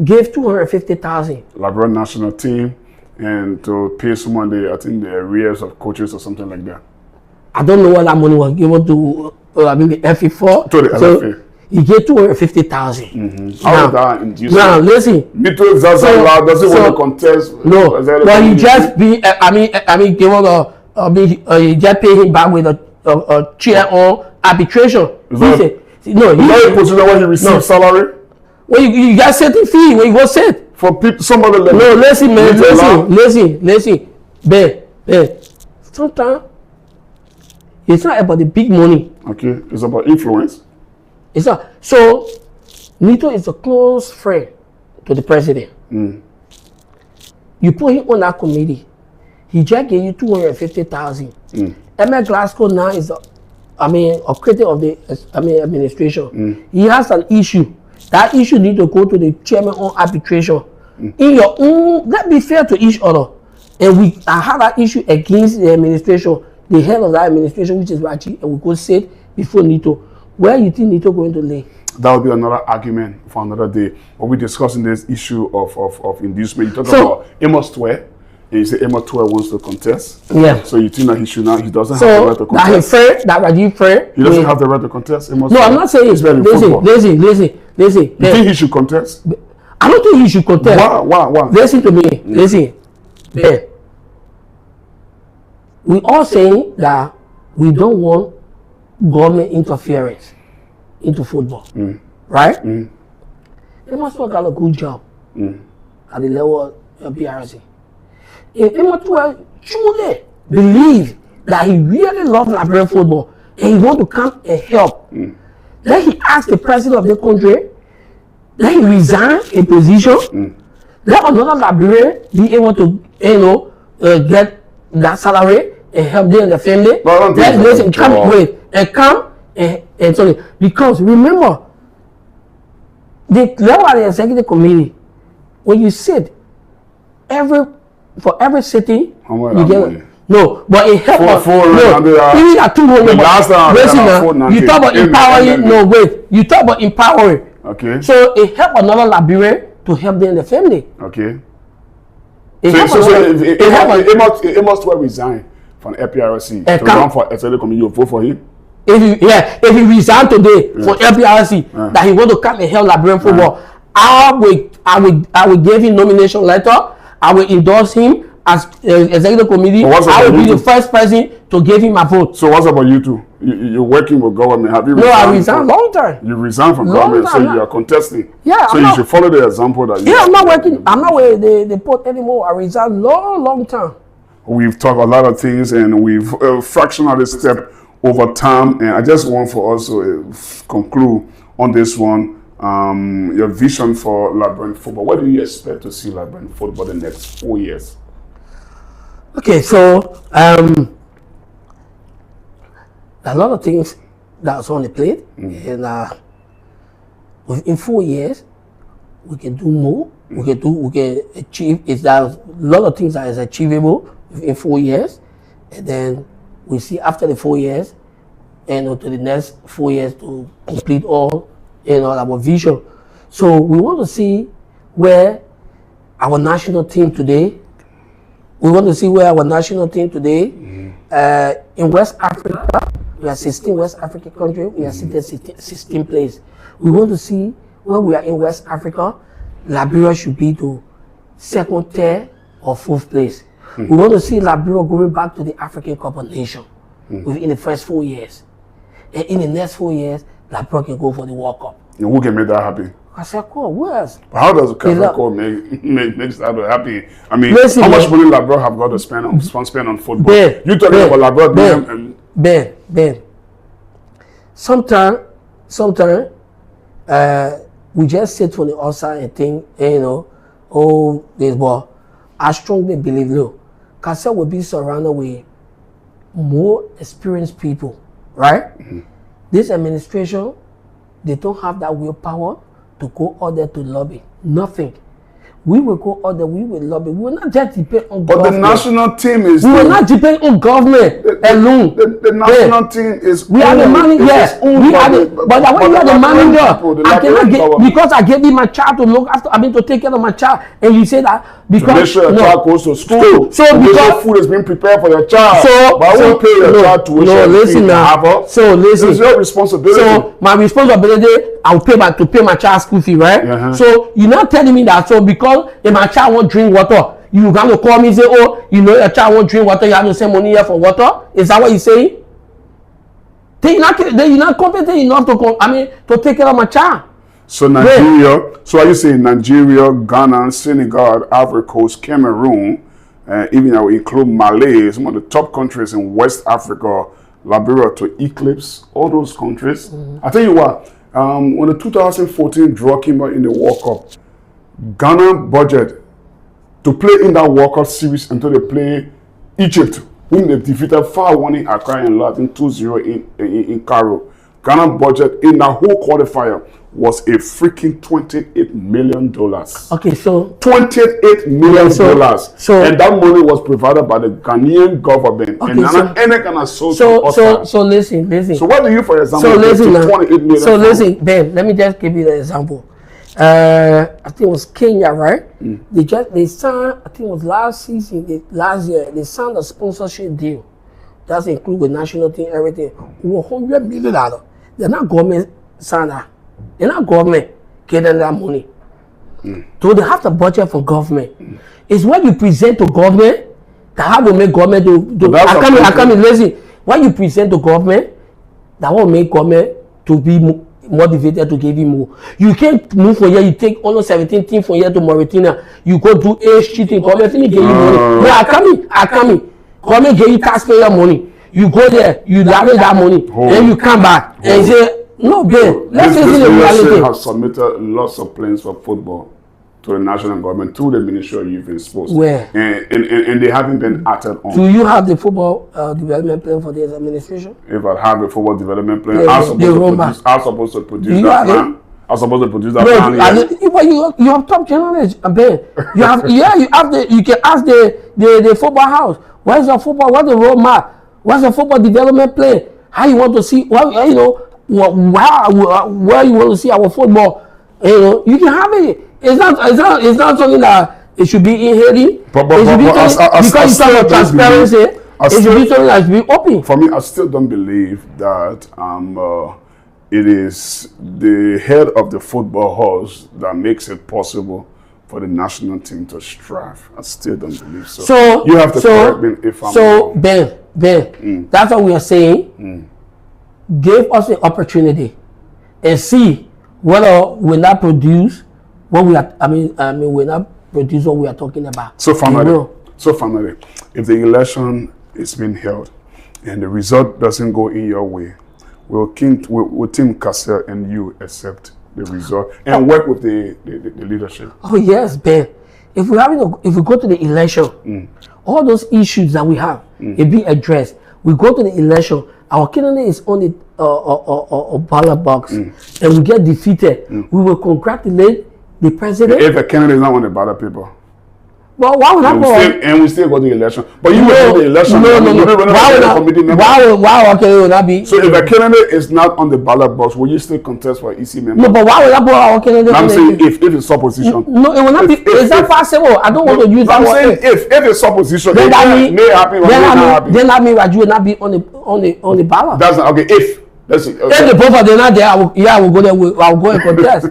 gave 250,000. Labrador national team, and to pay someone the arrears of coaches or something like that. I don't know what that money was given to the FE4. To the LFA. He gave 250,000. How is that induced? Now listen. Nito doesn't want to contest. No, but he just you just pay him back with a chair on arbitration. Is that a position when he receives salary? Well, you got setting fee when you go set. for people, somebody like no, listen, man, listen. Ben. Sometimes it's not about the big money. Okay, it's about influence. It's not. So Nito is a close friend to the president. You put him on that committee. He just gave you 250,000. Emma Glasgow now is a critic of the administration. He has an issue. That issue need to go to the chairman on arbitration. In your own, let's be fair to each other. And I had that issue against the administration, the head of that administration, which is Raji, and we go sit before Nito. Where you think Nito going to lay? That would be another argument for another day. But we're discussing this issue of inducement. You talk about Amos Twe, and you say Amos Twe wants to contest. Yeah. So you think that he doesn't have the right to contest? That his friend, that Rajiv friend. He doesn't have the right to contest. No, I'm not saying. Listen. You think he should contest? I don't think he should contest. Why? Listen to me. Listen. Yeah. We all saying that we don't want government interference into football, right? They must have got a good job at the level of PRC. If they must truly believe that he really loves Liberian football and he want to come and help, then he ask the president of the country, then he resign a position, let another Liberian be able to, get that salary and help them and the family. Then listen, come and sorry. Because remember, the level of the executive committee, when you sit, for every city, you get no, but it helps. Even at 200. Listen now, you talk about empowering. No, wait, you talk about empowering. Okay. So it help another Liberian to help them and the family. Okay. It It must resign from FPRC to run for executive committee. You vote for him. If he resign today for FPRC, that he want to come and help Liberian football, I will give him nomination letter. I will endorse him as executive committee. I will be the first person to give him a vote. So what's about you two? You're working with government. Have you resigned? No, I resigned long time. You resigned from government, so you are contesting. Yeah. So you should follow the example that you. Yeah, I'm not working. I'm not with the port anymore. I resigned long time. We've talked a lot of things, and we've fractionally step over time. And I just want for us to conclude on this one. Your vision for Liberian football. What do you expect to see Liberian football the next 4 years? Okay, so a lot of things that's on the plate, and within 4 years, we can do more. We can achieve. It's that a lot of things that is achievable within 4 years, and then we see after the 4 years, and to the next 4 years to complete all. Our vision. So we want to see where our national team today. In West Africa, we are 16 West African countries. We are sitting 16 place. We want to see where we are in West Africa. Liberia should be to second, third, or fourth place. We want to see Liberia going back to the African Cup of Nations within the first 4 years, and in the next 4 years. Liberia can go for the World Cup. And who can make that happy? Kaseko, who else? How does Kaseko make that happy? I mean, how much money Liberia have got to spend on football? You talking about Liberia? Ben. Sometimes, we just sit from the outside and think, this ball. I strongly believe, Kaseko will be surrounded with more experienced people, right? This administration, they don't have that willpower to go out there to lobby. Nothing. We will go out there, we will lobby. We will not just depend on government. But the national team is... We will not depend on government alone. The national team is... We are the manager, yes. But when you are the manager, I cannot get... Because I gave you my child to look after, to take care of my child. And you say that because... To make sure your child goes to school. So because... food is being prepared for your child. But I won't pay your child tuition. No, listen now. So listen. It's your responsibility. So my responsibility... I'll pay my child's school fee, right? So you're not telling me that. So because if my child won't drink water, you got to call me and say, your child won't drink water, you have to send money here for water. Is that what you're saying? Then you're not competent enough to take care of my child. So Nigeria, so are you saying Nigeria, Ghana, Senegal, Ivory Coast, Cameroon, even I will include Malay, some of the top countries in West Africa, Liberia to eclipse all those countries. I tell you what, when the 2014 draw came out in the World Cup, Ghana budget to play in that World Cup series until they play Egypt, whom they defeated 4-1 in Accra and lost in 2-0 in Cairo. Ghana budget in that whole qualifier was a freaking $28 million. Okay, so $28 million. So and that money was provided by the Ghanaian government. Okay, and any kind of so listen. So what do you, for example, So listen, $28 million? so listen, Ben, let me just give you the example. I think it was Kenya, right? They signed, I think it was last year, they signed a sponsorship deal. That's include the national team, everything. $100 million. They're not government signed that. They're not government getting that money. So they have the budget for government. It's when you present to government that how will make government do. I can't listen. When you present to government, that will make government to be motivated to give you more. You can't move from here, you take almost 17 teams from here to Mauritania. You go do age cheating, government give you money. Yeah, I come. Government give you taxpayer money. You go there, you leverage that money, then you come back and say, no, babe, let's face the reality. Has submitted lots of plans for football to the national government, to the Ministry of Youth and Sports. Where? And they haven't been acted on. Do you have the football development plan for this administration? If I have a football development plan, I'm supposed to produce that plan. I'm supposed to produce that plan. You have top journalists, Ben. You have you can ask the football house. Where's the football? What's the roadmap? What's the football development plan? How you want to see? Where you want to see our football? You can have it. It's not something that it should be in Haiti. Because it's not transparency. It should be something that should be open. For me, I still don't believe that it is the head of the football house that makes it possible for the national team to strive. I still don't believe so. So you have to correct me if I'm wrong. Ben, that's what we are saying. Give us the opportunity and see whether we not produce what we are. We not produce what we are talking about. So finally, if the election is being held and the result doesn't go in your way, will Team Cassell and you accept the result and work with the leadership? Oh yes, Ben. If we go to the election, all those issues that we have, it be addressed. We go to the election. Our candidate is on the ballot box, and we get defeated. We will congratulate the president. If a candidate is not on the ballot paper. Well, why would that we still go to the election? But you will go to the election. Why will not be? So if a candidate is not on the ballot box, will you still contest for EC member? No, but why would that put our candidate? I'm saying if it's opposition. No, it will not be. Is that possible? I don't want to use that word. I'm saying if it's opposition, then that means that you will not be on the ballot. That's not okay. If the both are not there, I will go there. I will go and contest.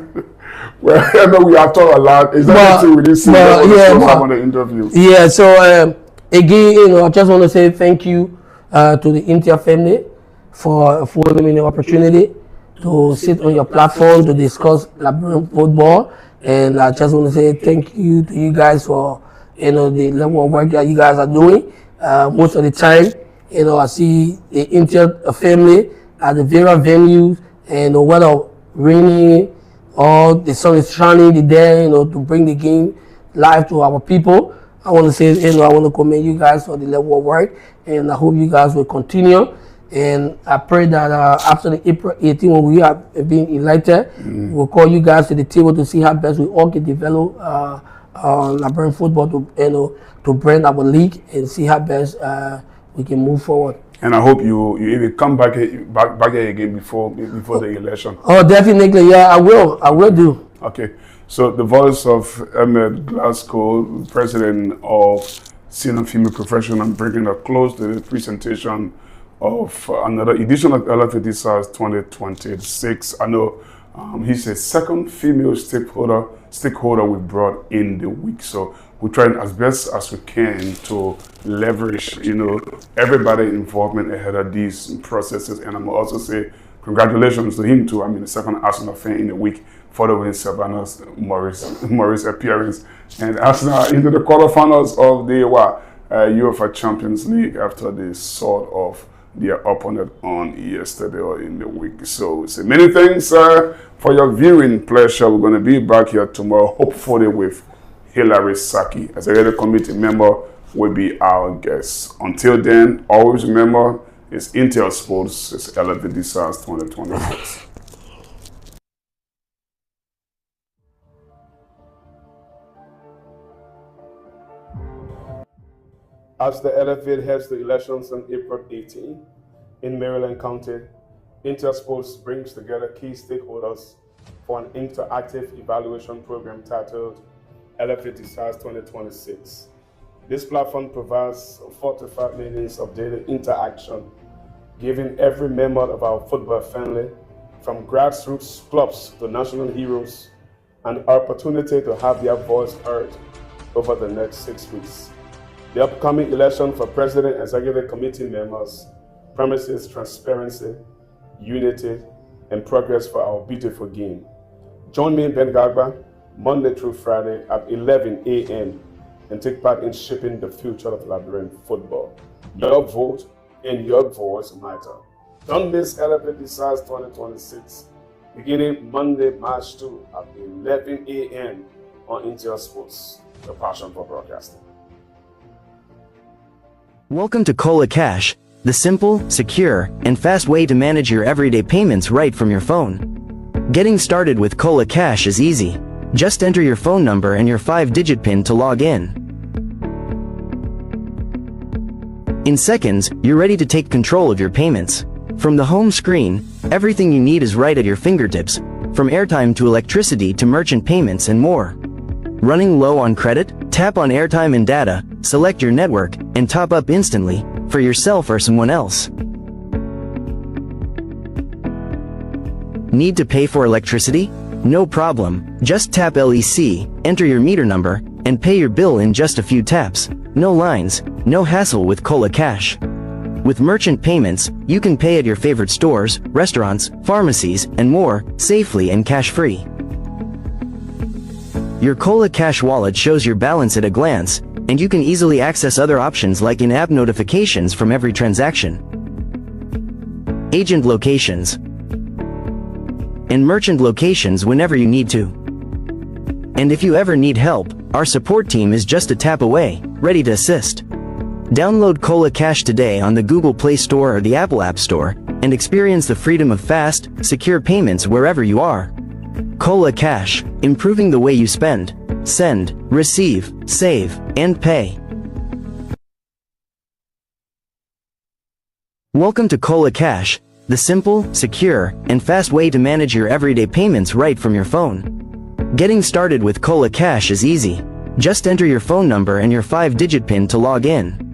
Well, I know we have talked a lot. Is that anything we didn't see on the interview? Yeah, so again, I just want to say thank you to the Inter family for affording me the opportunity to sit on your platform to discuss Liberian football. And I just want to say thank you to you guys for the level of work that you guys are doing. Most of the time, I see the Inter family at the various venues, and whether raining or the sun is shining there, to bring the game live to our people. I want to say, I want to commend you guys for the level of work, and I hope you guys will continue. And I pray that after the April 18, when we are being elected, we'll call you guys to the table to see how best we all can develop Liberian football to brand our league and see how best we can move forward. And I hope you even come back here again before the election. Oh, definitely, yeah, I will do. Okay, so the voice of Ahmed Glasgow, president of Senior Female Professional, bringing a close to the presentation of another edition of Lfa Decides 2026. I know he's a second female stakeholder we brought in the week. So we're trying as best as we can to leverage, everybody involvement ahead of these processes. And I'm also say congratulations to him too. I mean, the second Arsenal fan in a week following Savannah's Morris appearance. And Arsenal into the quarterfinals of the UEFA Champions League after they sawed off their opponent on yesterday or in the week. So many thanks for your viewing pleasure. We're going to be back here tomorrow, hopefully with Hilary Saki as a radio committee member will be our guest. Until then, always remember, it's Intel Sports, it's Lfa Decides 2026. As the Lfa heads to elections on April 18 in Maryland County, Intel Sports brings together key stakeholders for an interactive evaluation program titled Lfa Decides 2026. This platform provides 4 to 5 minutes of daily interaction, giving every member of our football family, from grassroots clubs to national heroes, an opportunity to have their voice heard over the next 6 weeks. The upcoming election for President and Executive Committee members promises transparency, unity, and progress for our beautiful game. Join me, Ben Gagba, Monday through Friday at 11 a.m. and take part in shaping the future of Liberian football. Your vote and your voice matter. Don't miss Lfa Decides 2026, beginning Monday, March 2 at 11 a.m. on Intel Sports, the passion for broadcasting. Welcome to Cola Cash, the simple, secure, and fast way to manage your everyday payments right from your phone. Getting started with Cola Cash is easy. Just enter your phone number and your 5-digit PIN to log in. In seconds, you're ready to take control of your payments. From the home screen, everything you need is right at your fingertips, from airtime to electricity to merchant payments and more. Running low on credit? Tap on airtime and data, select your network, and top up instantly, for yourself or someone else. Need to pay for electricity? No problem, just tap LEC, enter your meter number, and pay your bill in just a few taps. No lines, no hassle with Cola Cash. With merchant payments, you can pay at your favorite stores, restaurants, pharmacies, and more, safely and cash-free. Your Cola Cash wallet shows your balance at a glance, and you can easily access other options like in-app notifications from every transaction, agent locations, and merchant locations whenever you need to. And if you ever need help, our support team is just a tap away, ready to assist. Download Cola Cash today on the Google Play Store or the Apple App Store, and experience the freedom of fast, secure payments wherever you are. Cola Cash, improving the way you spend, send, receive, save, and pay. Welcome to Cola Cash, the simple, secure, and fast way to manage your everyday payments right from your phone. Getting started with Cola Cash is easy. Just enter your phone number and your 5-digit PIN to log in.